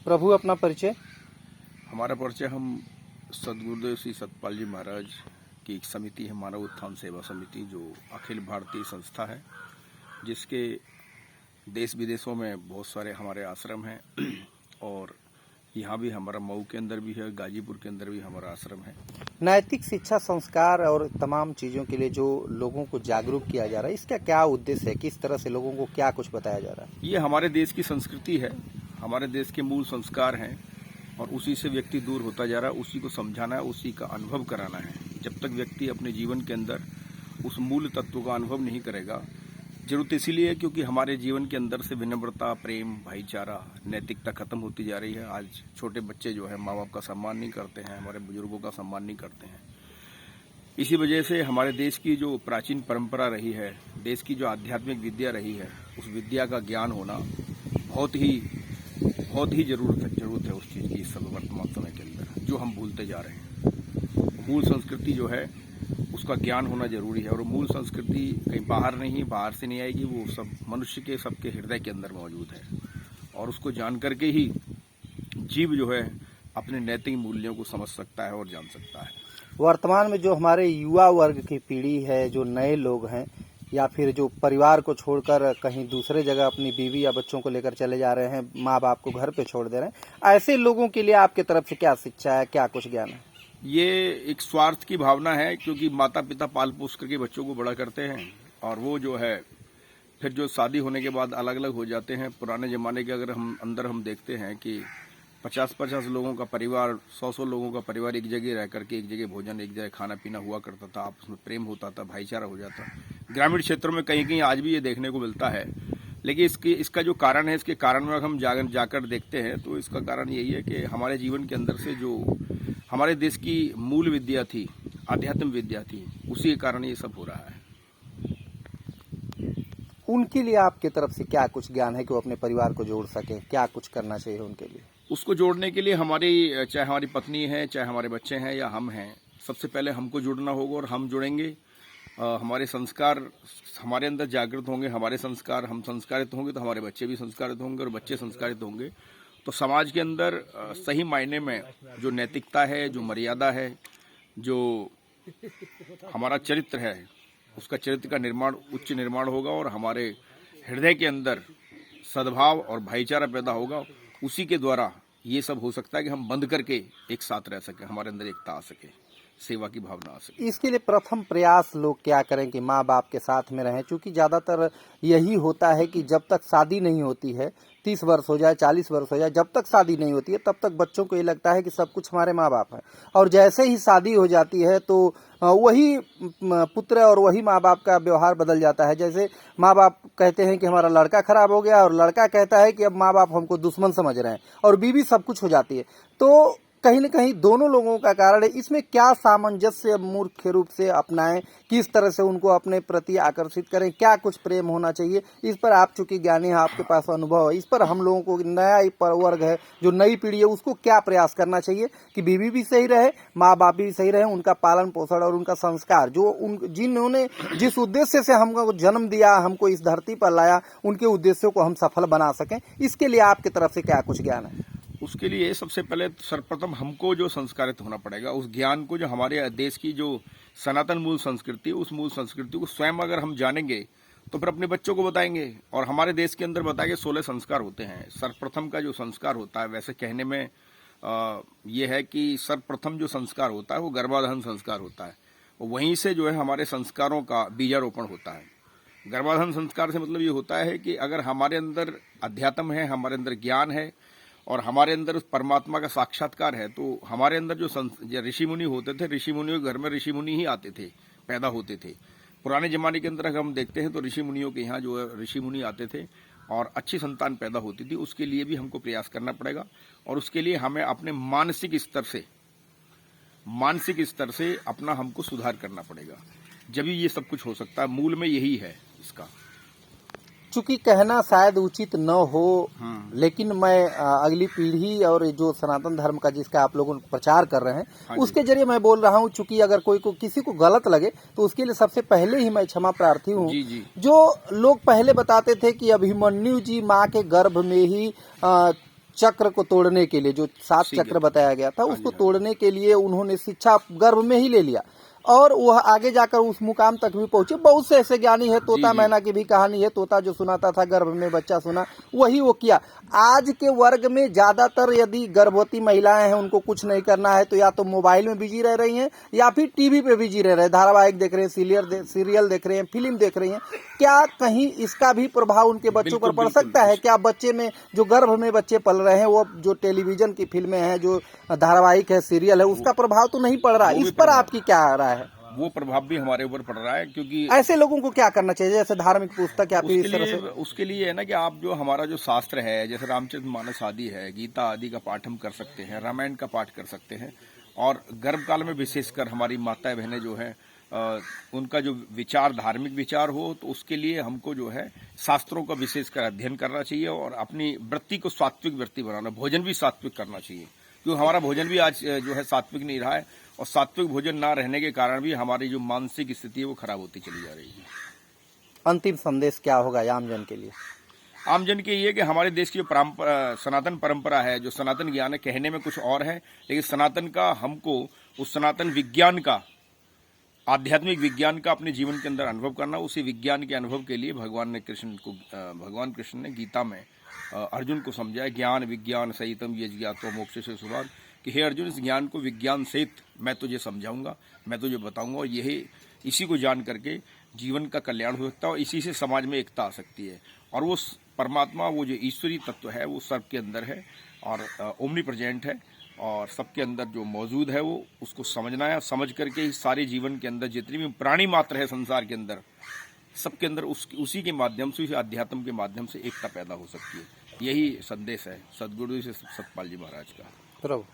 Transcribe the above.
प्रभु अपना परिचय। हमारा परिचय हम सदगुरुदेव श्री सतपाल जी महाराज की एक समिति है, मानव उत्थान सेवा समिति, जो अखिल भारतीय संस्था है, जिसके देश विदेशों में बहुत सारे हमारे आश्रम हैं और यहाँ भी हमारा मऊ के अंदर भी है, गाजीपुर के अंदर भी हमारा आश्रम है। नैतिक शिक्षा, संस्कार और तमाम चीज़ों के लिए जो लोगों को जागरूक किया जा रहा है, इसका क्या उद्देश्य है? किस तरह से लोगों को क्या कुछ बताया जा रहा है? ये हमारे देश की संस्कृति है, हमारे देश के मूल संस्कार हैं और उसी से व्यक्ति दूर होता जा रहा है। उसी को समझाना है, उसी का अनुभव कराना है। जब तक व्यक्ति अपने जीवन के अंदर उस मूल तत्व का अनुभव नहीं करेगा, जरूरत इसीलिए है क्योंकि हमारे जीवन के अंदर से विनम्रता, प्रेम, भाईचारा, नैतिकता खत्म होती जा रही है। आज छोटे बच्चे जो है माँ बाप का सम्मान नहीं करते हैं, हमारे बुजुर्गों का सम्मान नहीं करते हैं। इसी वजह से हमारे देश की जो प्राचीन परंपरा रही है, देश की जो आध्यात्मिक विद्या रही है, उस विद्या का ज्ञान होना बहुत ही जरूरत है उस चीज़ की इस समय वर्तमान समय के अंदर, जो हम भूलते जा रहे हैं। मूल संस्कृति जो है उसका ज्ञान होना जरूरी है और मूल संस्कृति कहीं बाहर से नहीं आएगी, वो सब मनुष्य के सबके हृदय के अंदर मौजूद है और उसको जान करके ही जीव जो है अपने नैतिक मूल्यों को समझ सकता है और जान सकता है। वर्तमान में जो हमारे युवा वर्ग की पीढ़ी है, जो नए लोग हैं या फिर जो परिवार को छोड़कर कहीं दूसरे जगह अपनी बीवी या बच्चों को लेकर चले जा रहे हैं, माँ बाप को घर पे छोड़ दे रहे हैं, ऐसे लोगों के लिए आपकी तरफ से क्या शिक्षा है, क्या कुछ ज्ञान है? ये एक स्वार्थ की भावना है, क्योंकि माता पिता पाल पोस करके बच्चों को बड़ा करते हैं और वो जो है फिर जो शादी होने के बाद अलग अलग हो जाते हैं। पुराने जमाने के अगर हम देखते हैं कि 50-50 लोगों का परिवार, 100-100 लोगों का परिवार एक जगह रह करके एक जगह भोजन, एक जगह खाना पीना हुआ करता था, आपस में प्रेम होता था, भाईचारा हो जाता। ग्रामीण क्षेत्रों में कहीं कहीं आज भी ये देखने को मिलता है, लेकिन इसका जो कारण है, इसके कारण में हम जाकर देखते हैं तो इसका कारण यही है कि हमारे जीवन के अंदर से जो हमारे देश की मूल विद्या थी, आध्यात्म विद्या थी, उसी के कारण ये सब हो रहा है। उनके लिए आपके तरफ से क्या कुछ ज्ञान है कि वो अपने परिवार को जोड़ सके? क्या कुछ करना चाहिए उनके लिए? उसको जोड़ने के लिए चाहे हमारी पत्नी है, चाहे हमारे बच्चे हैं या हम हैं, सबसे पहले हमको जुड़ना होगा और हम जुड़ेंगे। हमारे संस्कार हमारे अंदर जागृत होंगे, हमारे संस्कार, हम संस्कारित होंगे तो हमारे बच्चे भी संस्कारित होंगे और बच्चे संस्कारित होंगे तो समाज के अंदर सही मायने में जो नैतिकता है, जो मर्यादा है, जो हमारा चरित्र है, उसका चरित्र का निर्माण, उच्च निर्माण होगा और हमारे हृदय के अंदर सद्भाव और भाईचारा पैदा होगा। उसी के द्वारा ये सब हो सकता है कि हम बंध करके एक साथ रह सकें, हमारे अंदर एकता आ सके, सेवा की भावना आ सके। इसके लिए प्रथम प्रयास लोग क्या करें कि माँ बाप के साथ में रहें? क्योंकि ज़्यादातर यही होता है कि जब तक शादी नहीं होती है, 30 वर्ष हो जाए, 40 वर्ष हो जाए, जब तक शादी नहीं होती है तब तक बच्चों को ये लगता है कि सब कुछ हमारे माँ बाप हैं, और जैसे ही शादी हो जाती है तो वही पुत्र और वही माँ बाप का व्यवहार बदल जाता है। जैसे माँ बाप कहते हैं कि हमारा लड़का खराब हो गया और लड़का कहता है कि अब माँ बाप हमको दुश्मन समझ रहे हैं, और बीवी सब कुछ हो जाती है। तो कहीं न कहीं दोनों लोगों का कारण है। इसमें क्या सामंजस्य मूर्ख रूप से अपनाएं, किस तरह से उनको अपने प्रति आकर्षित करें, क्या कुछ प्रेम होना चाहिए, इस पर आप चूंकि ज्ञानी हैं, आपके पास अनुभव है, इस पर हम लोगों को, नया वर्ग है, जो नई पीढ़ी है, उसको क्या प्रयास करना चाहिए कि बीवी भी सही रहे, माँ बाप भी सही रहे, उनका पालन पोषण और उनका संस्कार, जो जिन्होंने जिस उद्देश्य से हमको जन्म दिया, हमको इस धरती पर लाया, उनके उद्देश्यों को हम सफल बना सकें। इसके लिए आपकी तरफ से क्या कुछ ज्ञान है? उसके लिए सबसे पहले सर्वप्रथम हमको जो संस्कारित होना पड़ेगा, उस ज्ञान को, जो हमारे देश की जो सनातन मूल संस्कृति, उस मूल संस्कृति को स्वयं अगर हम जानेंगे तो फिर अपने बच्चों को बताएंगे। और हमारे देश के अंदर बताएंगे 16 संस्कार होते हैं। सर्वप्रथम का जो संस्कार होता है, वैसे कहने में ये है कि सर्वप्रथम जो संस्कार होता है वो गर्भाधान संस्कार होता है, वहीं से जो है हमारे संस्कारों का बीजारोपण होता है। गर्भाधान संस्कार से मतलब ये होता है कि अगर हमारे अंदर अध्यात्म है, हमारे अंदर ज्ञान है और हमारे अंदर उस परमात्मा का साक्षात्कार है, तो हमारे अंदर जो ऋषि मुनि होते थे, ऋषि मुनियों के घर में ऋषि मुनि ही आते थे, पैदा होते थे। पुराने जमाने के अंदर अगर हम देखते हैं तो ऋषि मुनियों के यहाँ जो है ऋषि मुनि आते थे और अच्छी संतान पैदा होती थी। उसके लिए भी हमको प्रयास करना पड़ेगा और उसके लिए हमें अपने मानसिक स्तर से अपना हमको सुधार करना पड़ेगा, जब ये सब कुछ हो सकता है। मूल में यही है इसका। चूंकि कहना शायद उचित न हो, लेकिन मैं अगली पीढ़ी और जो सनातन धर्म का जिसका आप लोगों प्रचार कर रहे हैं, उसके जरिए मैं बोल रहा हूं। चूंकि अगर किसी को गलत लगे तो उसके लिए सबसे पहले ही मैं क्षमा प्रार्थी हूं। जो लोग पहले बताते थे कि अभिमन्यु जी माँ के गर्भ में ही चक्र को तोड़ने के लिए, जो 7 ठीक है। चक्र बताया गया था, हाँ उसको जी, हाँ। तोड़ने के लिए उन्होंने शिक्षा गर्भ में ही ले लिया और वह आगे जाकर उस मुकाम तक भी पहुंचे। बहुत से ऐसे ज्ञानी है, तोता जी। मैना की भी कहानी है, तोता जो सुनाता था गर्भ में बच्चा सुना, वही वो किया। आज के वर्ग में ज्यादातर यदि गर्भवती महिलाएं हैं, उनको कुछ नहीं करना है तो या तो मोबाइल में बिजी रह रही हैं या फिर टीवी पे बिजी रह रहे हैं, धारावाहिक देख रहे हैं, सीरियल देख रहे हैं, फिल्म देख रही हैं। क्या कहीं इसका भी प्रभाव उनके बच्चों पर पड़ सकता है? क्या बच्चे में जो गर्भ में बच्चे पल रहे हैं, वो जो टेलीविजन की फिल्में हैं, जो धारावाहिक है, सीरियल है, उसका प्रभाव तो नहीं पड़ रहा? इस पर आपकी क्या राय है? वो प्रभाव भी हमारे ऊपर पड़ रहा है, क्योंकि ऐसे लोगों को क्या करना चाहिए, जैसे धार्मिक पुस्तक या फिर इस तरह से? उसके लिए है ना कि आप जो हमारा जो शास्त्र है, जैसे रामचरित मानस आदि है, गीता आदि का पाठ हम कर सकते हैं, रामायण का पाठ कर सकते हैं। और गर्भकाल में विशेषकर हमारी माताएं बहनें जो है उनका जो विचार धार्मिक विचार हो, तो उसके लिए हमको जो है शास्त्रों का विशेषकर अध्ययन करना चाहिए और अपनी वृत्ति को सात्विक वृत्ति बनाना, भोजन भी सात्विक करना चाहिए, क्योंकि हमारा भोजन भी आज जो है सात्विक नहीं रहा है और सात्विक भोजन ना रहने के कारण भी हमारी जो मानसिक स्थिति है वो खराब होती चली जा रही है। अंतिम संदेश क्या होगा आमजन के लिए? आमजन के ये कि हमारे देश की जो सनातन परंपरा है, जो सनातन ज्ञान है, कहने में कुछ और है, लेकिन सनातन का हमको उस सनातन विज्ञान का, आध्यात्मिक विज्ञान का अपने जीवन के अंदर अनुभव करना। उसी विज्ञान के अनुभव के लिए भगवान कृष्ण ने गीता में अर्जुन को समझाया, ज्ञान विज्ञान सहितम ये ज्ञातो मोक्ष से शुभाग, कि हे अर्जुन, इस ज्ञान को विज्ञान सहित मैं तुझे समझाऊंगा, मैं तुझे बताऊंगा, और यही इसी को जान करके जीवन का कल्याण हो सकता है और इसी से समाज में एकता आ सकती है। और वो परमात्मा, वो जो ईश्वरीय तत्व है, वो सबके अंदर है और ओमनी प्रेजेंट है और सबके अंदर जो मौजूद है, वो उसको समझना है। समझ करके ही सारे जीवन के अंदर जितनी भी प्राणी मात्र है संसार के अंदर, सबके अंदर उसी के माध्यम से, उसी अध्यात्म के माध्यम से एकता पैदा हो सकती है। यही संदेश है सदगुरु से सतपाल जी महाराज का। प्रभु